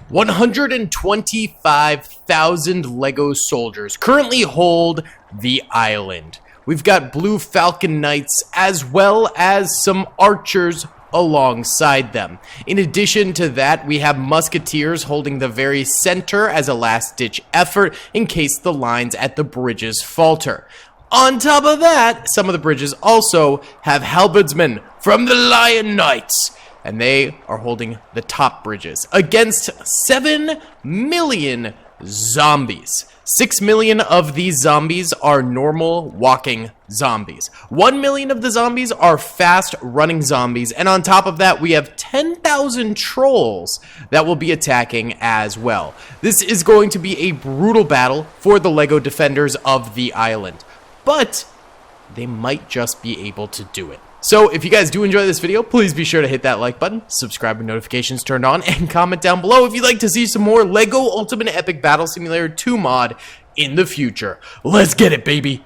125,000 LEGO soldiers currently hold the island. We've got Blue Falcon Knights as well as some archers alongside them. In addition to that, we have musketeers holding the very center as a last-ditch effort in case the lines at the bridges falter. On top of that, some of the bridges also have halberdsmen from the Lion Knights, and they are holding the top bridges against 7 million zombies. 6 million of these zombies are normal walking zombies. 1 million of the zombies are fast running zombies, and on top of that, we have 10,000 trolls that will be attacking as well. This is going to be a brutal battle for the LEGO defenders of the island, but they might just be able to do it. So if you guys do enjoy this video, please be sure to hit that like button, subscribe with notifications turned on, and comment down below if you'd like to see some more LEGO Ultimate Epic Battle Simulator 2 mod in the future. Let's get it, baby!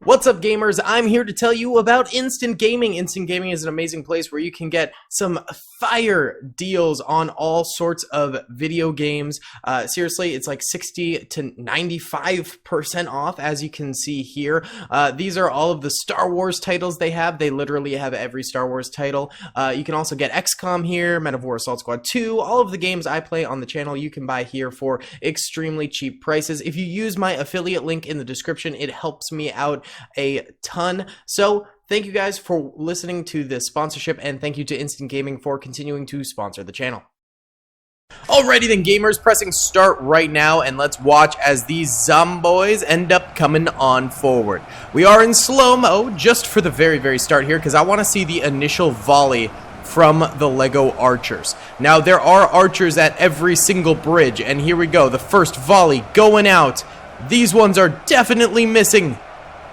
What's up, gamers? I'm here to tell you about Instant Gaming. Instant Gaming is an amazing place where you can get some fire deals on all sorts of video games. Seriously, it's like 60 to 95% off, as you can see here. These are all of the Star Wars titles they have. They literally have every Star Wars title. You can also get XCOM here, Men of War Assault Squad 2. All of the games I play on the channel you can buy here for extremely cheap prices. If you use my affiliate link in the description, it helps me out a ton. So thank you guys for listening to this sponsorship, and thank you to Instant Gaming for continuing to sponsor the channel. Alrighty then, gamers, pressing start right now, and let's watch as these zomboys end up coming on forward. We are in slow-mo just for the very start here, because I want to see the initial volley from the LEGO archers. Now, there are archers at every single bridge, and here we go. The first volley going out. These ones are definitely missing.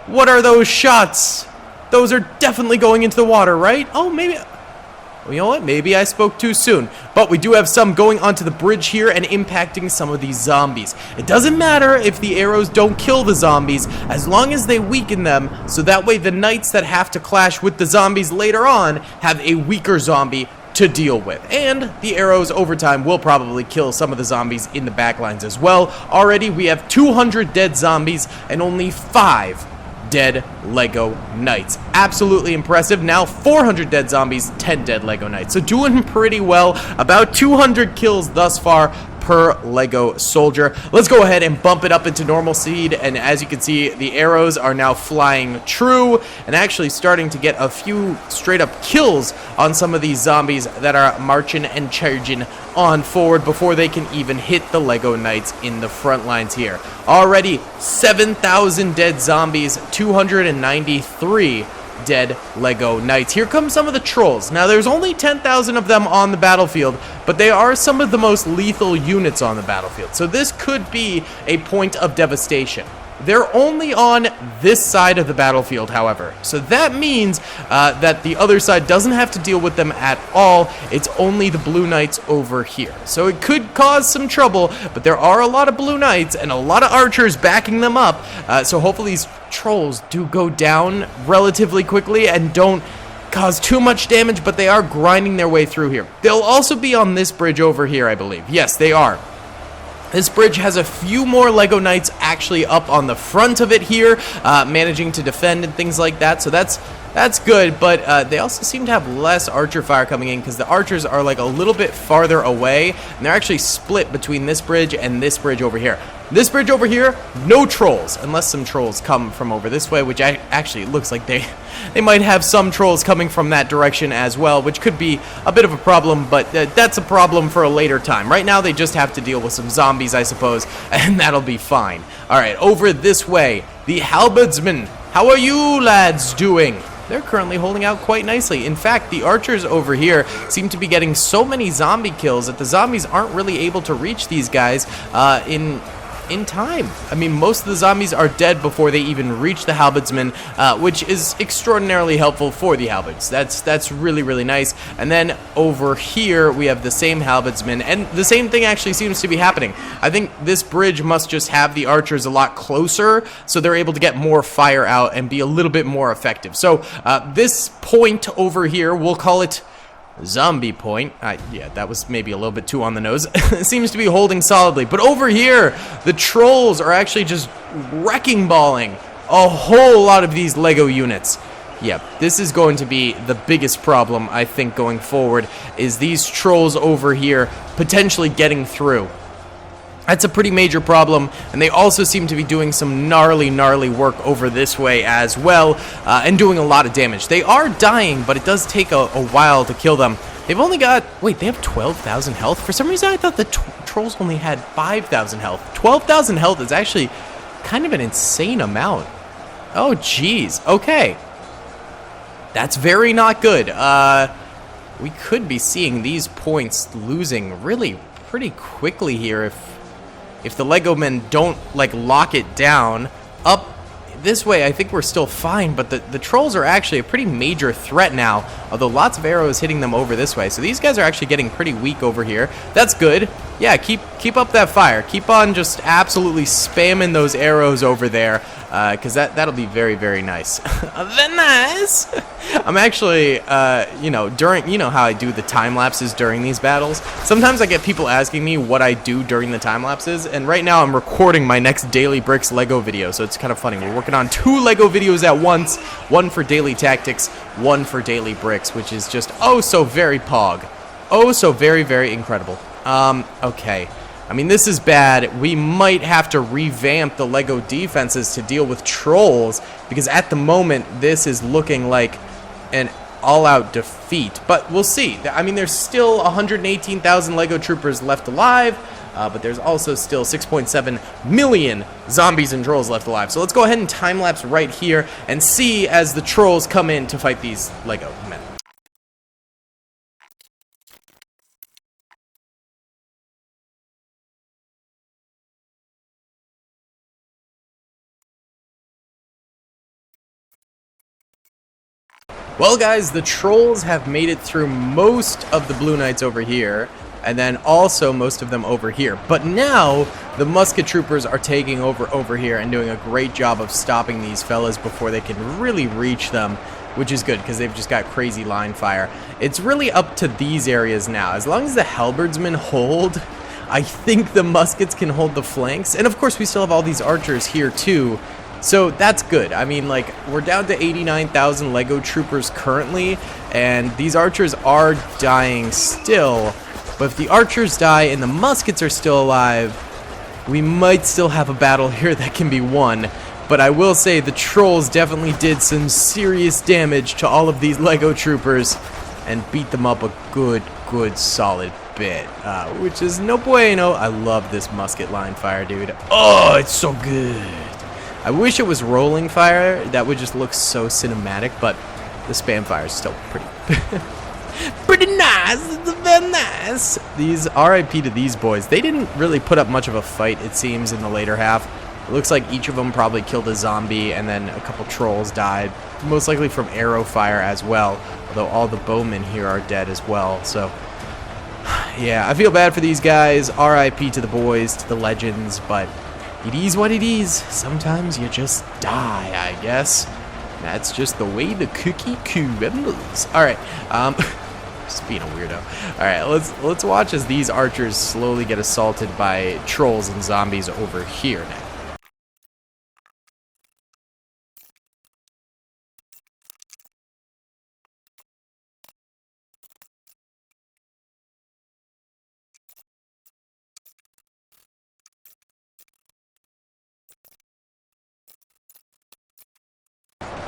What are those shots? Those are definitely going into the water, right? Oh, maybe... Well, you know what? Maybe I spoke too soon. But we do have some going onto the bridge here and impacting some of these zombies. It doesn't matter if the arrows don't kill the zombies, as long as they weaken them, so that way the knights that have to clash with the zombies later on have a weaker zombie to deal with. And the arrows over time will probably kill some of the zombies in the backlines as well. Already we have 200 dead zombies and only 5 dead LEGO Knights. Absolutely impressive. Now 400 dead zombies, 10 dead LEGO Knights. So doing pretty well. About 200 kills thus far per LEGO soldier. Let's go ahead and bump it up into normal speed, and as you can see, the arrows are now flying true and actually starting to get a few straight up kills on some of these zombies that are marching and charging on forward before they can even hit the LEGO Knights in the front lines here. Already 7,000 dead zombies, 293 dead LEGO Knights. Here come some of the trolls. Now, there's only 10,000 of them on the battlefield, but they are some of the most lethal units on the battlefield. So this could be a point of devastation. They're only on this side of the battlefield, however. So that means that the other side doesn't have to deal with them at all. It's only the Blue Knights over here. So it could cause some trouble, but there are a lot of Blue Knights and a lot of archers backing them up. So hopefully these trolls do go down relatively quickly and don't cause too much damage, but they are grinding their way through here. They'll also be on this bridge over here, I believe. Yes, they are. This bridge has a few more LEGO Knights actually up on the front of it here, managing to defend and things like that, so that's good, but they also seem to have less archer fire coming in because the archers are like a little bit farther away, and they're actually split between this bridge and this bridge over here. This bridge over here, no trolls, unless some trolls come from over this way, which actually looks like they might have some trolls coming from that direction as well, which could be a bit of a problem, but that's a problem for a later time. Right now, they just have to deal with some zombies, I suppose, and that'll be fine. All right, over this way, the halberdsmen. How are you lads doing? They're currently holding out quite nicely. In fact, the archers over here seem to be getting so many zombie kills that the zombies aren't really able to reach these guys in time. I mean, most of the zombies are dead before they even reach the halberdsmen, which is extraordinarily helpful for the halberds. That's really nice. And then over here we have the same halberdsmen, and the same thing actually seems to be happening. I think this bridge must just have the archers a lot closer, so they're able to get more fire out and be a little bit more effective. So this point over here, we'll call it zombie point. Yeah, that was maybe a little bit too on the nose. It seems to be holding solidly. But over here, the trolls are actually just wrecking balling a whole lot of these Lego units. Yeah, this is going to be the biggest problem, I think, going forward, is these trolls over here potentially getting through. That's a pretty major problem, and they also seem to be doing some gnarly work over this way as well, and doing a lot of damage. They are dying, but it does take a while to kill them. They've only got, wait, they have 12,000 health? For some reason, I thought the trolls only had 5,000 health. 12,000 health is actually kind of an insane amount. Oh, geez. Okay. That's very not good. We could be seeing these points losing really pretty quickly here if the Lego men don't, like, lock it down. Up this way, I think we're still fine, but the trolls are actually a pretty major threat now, although lots of arrows hitting them over this way. So these guys are actually getting pretty weak over here. That's good. Yeah, keep up that fire. Keep on just absolutely spamming those arrows over there, because that'll be very nice. Very nice. I'm actually, you know how I do the time lapses during these battles? Sometimes I get people asking me what I do during the time lapses, and right now I'm recording my next Daily Bricks Lego video, so it's kind of funny. We're working on 2 Lego videos at once, one for Daily Tactics, one for Daily Bricks, which is just oh so very pog. Oh so very incredible. Okay. I mean, this is bad. We might have to revamp the Lego defenses to deal with trolls, because at the moment, this is looking like an all-out defeat. But we'll see. I mean, there's still 118,000 Lego troopers left alive, but there's also still 6.7 million zombies and trolls left alive. So let's go ahead and time-lapse right here and see as the trolls come in to fight these Lego men. Well, guys, the trolls have made it through most of the blue knights over here, and then also most of them over here. But now the musket troopers are taking over here and doing a great job of stopping these fellas before they can really reach them, which is good because they've just got crazy line fire. It's really up to these areas now. As long as the halberdsmen hold, I think the muskets can hold the flanks. And of course, we still have all these archers here too. So that's good. I mean, like, we're down to 89,000 Lego troopers currently, and these archers are dying still. But if the archers die and the muskets are still alive, we might still have a battle here that can be won. But I will say the trolls definitely did some serious damage to all of these Lego troopers and beat them up a good solid bit, which is no bueno. I love this musket line fire, dude. Oh, it's so good. I wish it was rolling fire. That would just look so cinematic, but the spam fire is still pretty pretty nice. It's very nice. These RIP to these boys. They didn't really put up much of a fight, it seems, in the later half. It looks like each of them probably killed a zombie, and then a couple trolls died, most likely from arrow fire as well, although all the bowmen here are dead as well. So yeah, I feel bad for these guys. RIP to the boys, to the legends, but it is what it is. Sometimes you just die, I guess. That's just the way the cookie crumbles. Alright, just being a weirdo. Alright, let's watch as these archers slowly get assaulted by trolls and zombies over here now.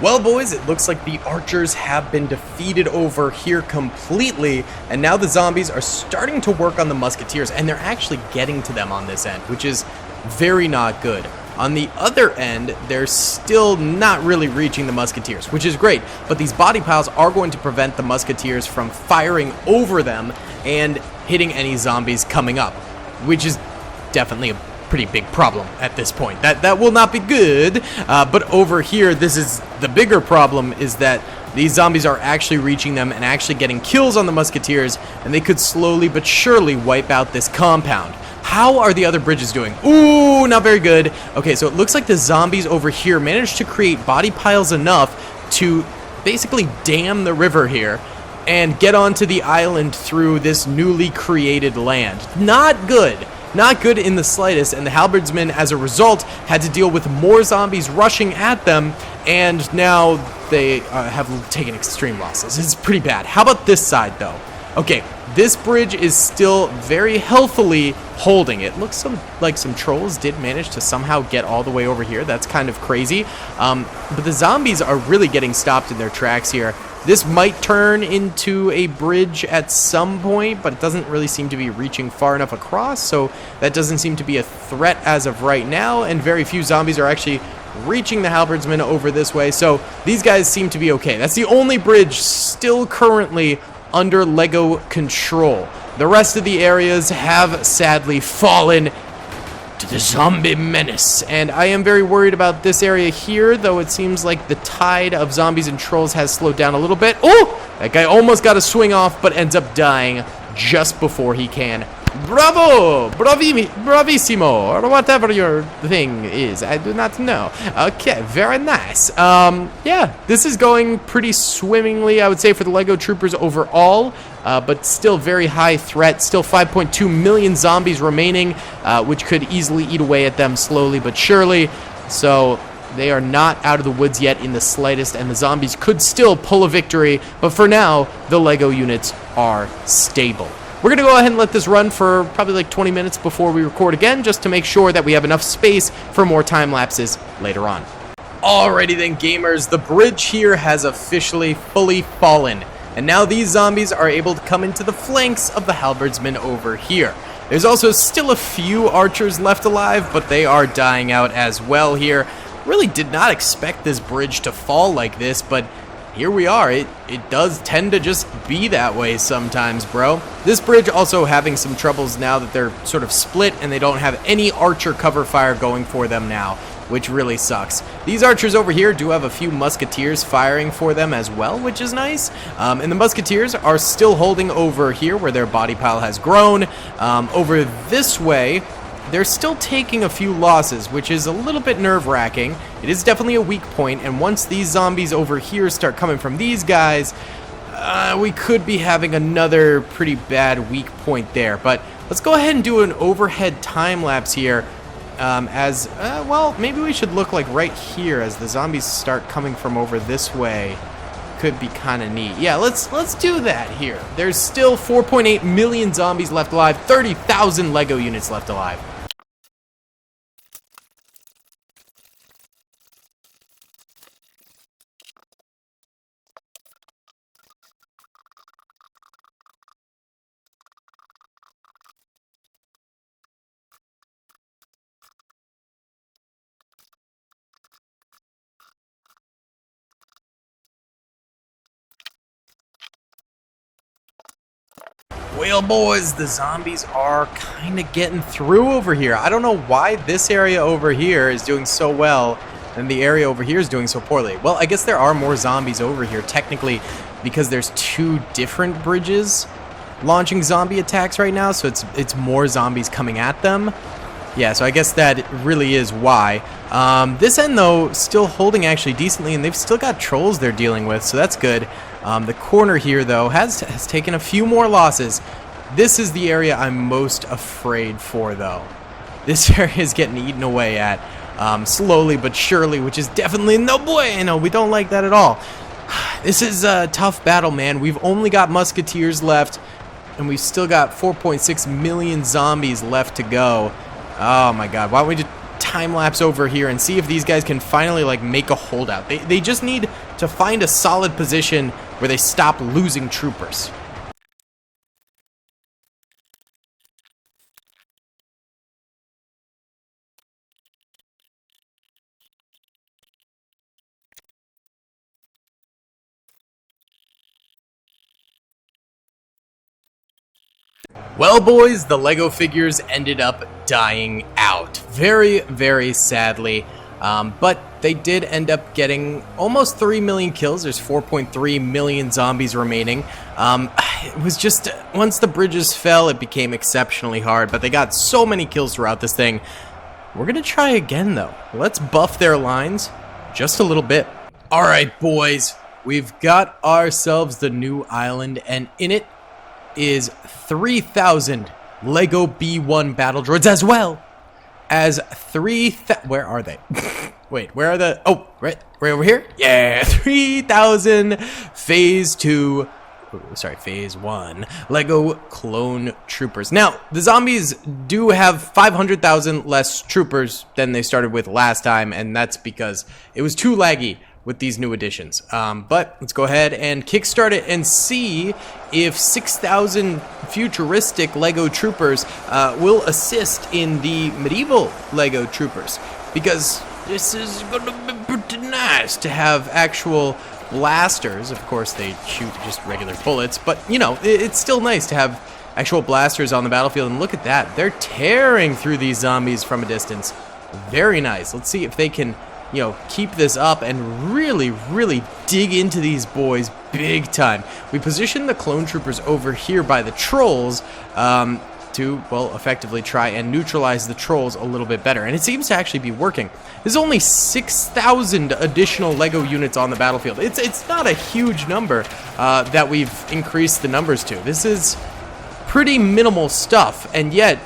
Well, boys, it looks like the archers have been defeated over here completely, and now the zombies are starting to work on the musketeers, and they're actually getting to them on this end, which is very not good. On the other end, they're still not really reaching the musketeers, which is great, but these body piles are going to prevent the musketeers from firing over them and hitting any zombies coming up, which is definitely a pretty big problem at this point. That will not be good. But over here, this is the bigger problem, is that these zombies are actually reaching them and actually getting kills on the musketeers, and they could slowly but surely wipe out this compound. How are the other bridges doing? Ooh, not very good. Okay, so it looks like the zombies over here managed to create body piles enough to basically dam the river here. and get onto the island through this newly created land. Not good. Not good in the slightest, and the halberdsmen, as a result, had to deal with more zombies rushing at them, and now they have taken extreme losses. It's pretty bad. How about this side, though? Okay, this bridge is still very healthily holding. It looks like some trolls did manage to somehow get all the way over here. That's kind of crazy. But the zombies are really getting stopped in their tracks here. This might turn into a bridge at some point, but it doesn't really seem to be reaching far enough across, so that doesn't seem to be a threat as of right now, and very few zombies are actually reaching the halberdsmen over this way, so these guys seem to be okay. That's the only bridge still currently under LEGO control. The rest of the areas have sadly fallen to the zombie menace, and I am very worried about this area here, though it seems like the tide of zombies and trolls has slowed down a little bit. Oh! That guy almost got a swing off, but ends up dying just before he can. Bravo! Bravissimo! Or whatever your thing is. I do not know. Okay, very nice. Yeah, this is going pretty swimmingly, I would say, for the LEGO Troopers overall. But still very high threat. Still 5.2 million zombies remaining, which could easily eat away at them slowly but surely. So they are not out of the woods yet in the slightest, and the zombies could still pull a victory. But for now, the LEGO units are stable. We're going to go ahead and let this run for probably like 20 minutes before we record again, just to make sure that we have enough space for more time lapses later on. Alrighty then, gamers, the bridge here has officially fully fallen, and now these zombies are able to come into the flanks of the halberdsmen over here. There's also still a few archers left alive, but they are dying out as well here. Really did not expect this bridge to fall like this, but here we are. It does tend to just be that way sometimes, bro. This bridge also having some troubles now that they're sort of split and they don't have any archer cover fire going for them now, which really sucks. These archers over here do have a few musketeers firing for them as well, which is nice. And the musketeers are still holding over here where their body pile has grown. Over this way, they're still taking a few losses, which is a little bit nerve-wracking. It is definitely a weak point, and once these zombies over here start coming from these guys, we could be having another pretty bad weak point there. But let's go ahead and do an overhead time-lapse here. Well, maybe we should look like right here as the zombies start coming from over this way. Could be kind of neat. Yeah, let's do that here. There's still 4.8 million zombies left alive, 30,000 LEGO units left alive. Well, boys, the zombies are kind of getting through over here. I don't know why this area over here is doing so well and the area over here is doing so poorly. Well, I guess there are more zombies over here, technically, because there's two different bridges launching zombie attacks right now, so it's more zombies coming at them. Yeah, so I guess that really is why. This end, though, still holding actually decently, and they've still got trolls they're dealing with, so that's good. The corner here, though, has taken a few more losses. This is the area I'm most afraid for, though. This area is getting eaten away at slowly but surely, which is definitely no bueno. We don't like that at all. This is a tough battle, man. We've only got musketeers left, and we've still got 4.6 million zombies left to go. Oh my god, why don't we just time-lapse over here and see if these guys can finally, like, make a holdout. They just need to find a solid position where they stop losing troopers. Well, boys, the LEGO figures ended up dying out. Very, very sadly. But they did end up getting almost 3 million kills. There's 4.3 million zombies remaining. It was just, once the bridges fell, it became exceptionally hard. But they got so many kills throughout this thing. We're going to try again, though. Let's buff their lines just a little bit. Alright, boys. We've got ourselves the new island, and in it is 3,000 Lego B1 battle droids, as well as where are they? Wait, where are the... Oh, right over here? Yeah, 3,000 Phase 1 Lego clone troopers. Now, the zombies do have 500,000 less troopers than they started with last time, and that's because it was too laggy with these new additions. But let's go ahead and kickstart it and see if 6,000 futuristic Lego troopers will assist in the medieval Lego troopers, because this is gonna be pretty nice to have actual blasters. Of course, they shoot just regular bullets, but you know, it's still nice to have actual blasters on the battlefield. And look at that, they're tearing through these zombies from a distance. Very nice. Let's see if they can, you know, keep this up and really dig into these boys big time. We position the clone troopers over here by the trolls to, well, effectively try and neutralize the trolls a little bit better. And it seems to actually be working. There's only 6,000 additional Lego units on the battlefield. It's not a huge number that we've increased the numbers to. This is pretty minimal stuff, and yet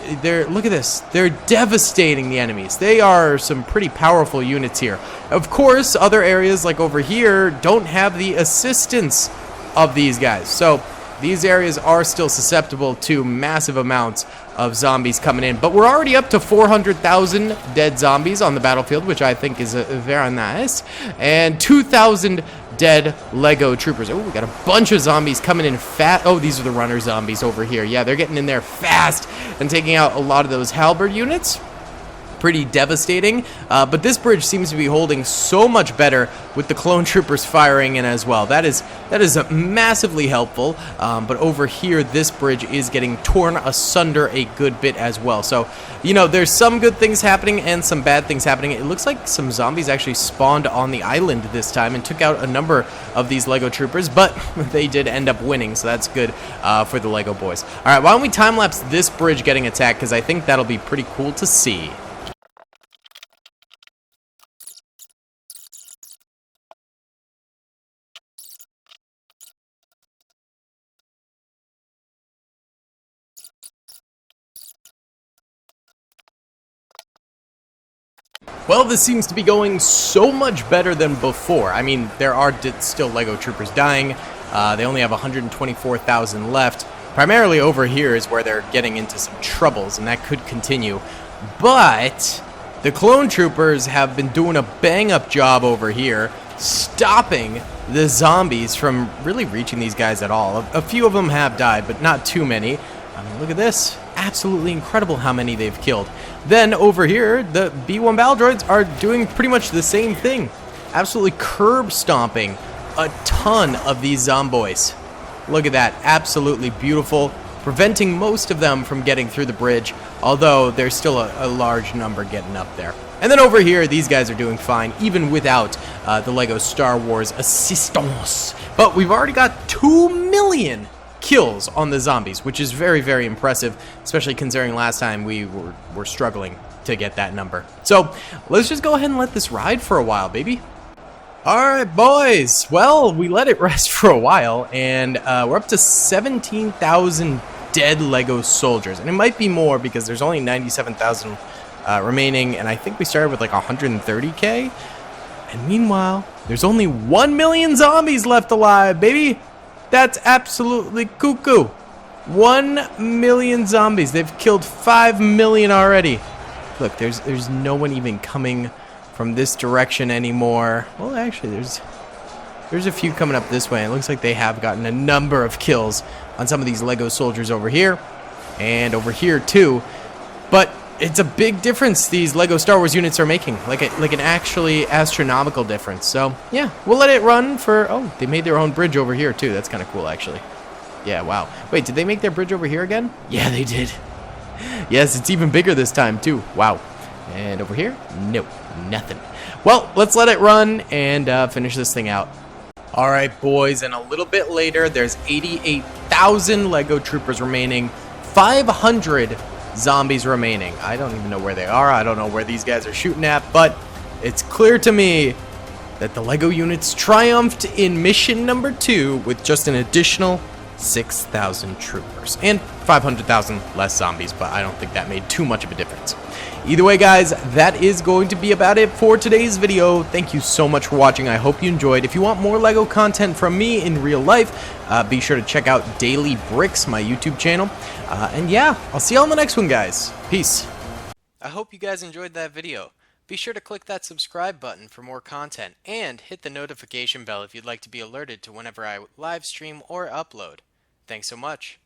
look at this, they're devastating the enemies. They are some pretty powerful units here. Of course, other areas like over here don't have the assistance of these guys, so these areas are still susceptible to massive amounts of zombies coming in. But we're already up to 400,000 dead zombies on the battlefield, which I think is very nice, and 2,000 dead Lego troopers. Oh, we got a bunch of zombies coming in fast. Oh, these are the runner zombies over here. Yeah, they're getting in there fast and taking out a lot of those halberd units. Pretty devastating, but this bridge seems to be holding so much better with the clone troopers firing in as well. That is massively helpful, but over here this bridge is getting torn asunder a good bit as well. So, you know, there's some good things happening and some bad things happening. It looks like some zombies actually spawned on the island this time and took out a number of these Lego troopers, but they did end up winning, so that's good for the Lego boys. All right, why don't we time-lapse this bridge getting attacked, because I think that'll be pretty cool to see. Well, this seems to be going so much better than before. I mean, there are still Lego troopers dying. They only have 124,000 left. Primarily over here is where they're getting into some troubles, and that could continue. But the clone troopers have been doing a bang-up job over here, stopping the zombies from really reaching these guys at all. A few of them have died, but not too many. I mean, look at this. Absolutely incredible how many they've killed. Then over here, the B1 battle droids are doing pretty much the same thing. Absolutely curb stomping a ton of these zomboids. Look at that. Absolutely beautiful. Preventing most of them from getting through the bridge, although there's still a large number getting up there. And then over here, these guys are doing fine, even without the Lego Star Wars assistance. But we've already got 2 million kills on the zombies, which is very impressive, especially considering last time we were struggling to get that number. So let's just go ahead and let this ride for a while, baby. Alright, boys, well, we let it rest for a while, and we're up to 17,000 dead Lego soldiers, and it might be more because there's only 97,000 remaining, and I think we started with like 130k, and meanwhile there's only 1 million zombies left alive, baby. That's absolutely cuckoo. 1 million zombies. They've killed 5 million already. Look, there's no one even coming from this direction anymore. Well, actually, there's a few coming up this way. It looks like they have gotten a number of kills on some of these Lego soldiers over here and over here too. But it's a big difference these Lego Star Wars units are making, like an actually astronomical difference. So yeah, we'll let it run for. Oh, they made their own bridge over here too. That's kind of cool, actually. Yeah, wow. Wait, did they make their bridge over here again? Yeah, they did. Yes, it's even bigger this time too. Wow. And over here, nope, nothing. Well, let's let it run and finish this thing out. All right, boys, and a little bit later, there's 88,000 Lego troopers remaining, 500 zombies remaining. I don't even know where they are. I don't know where these guys are shooting at, but it's clear to me that the LEGO units triumphed in mission number 2 with just an additional 6,000 troopers and 500,000 less zombies, but I don't think that made too much of a difference. Either way, guys, that is going to be about it for today's video. Thank you so much for watching. I hope you enjoyed. If you want more LEGO content from me in real life, be sure to check out Daily Bricks, my YouTube channel. And yeah, I'll see you all in the next one, guys. Peace. I hope you guys enjoyed that video. Be sure to click that subscribe button for more content and hit the notification bell if you'd like to be alerted to whenever I live stream or upload. Thanks so much.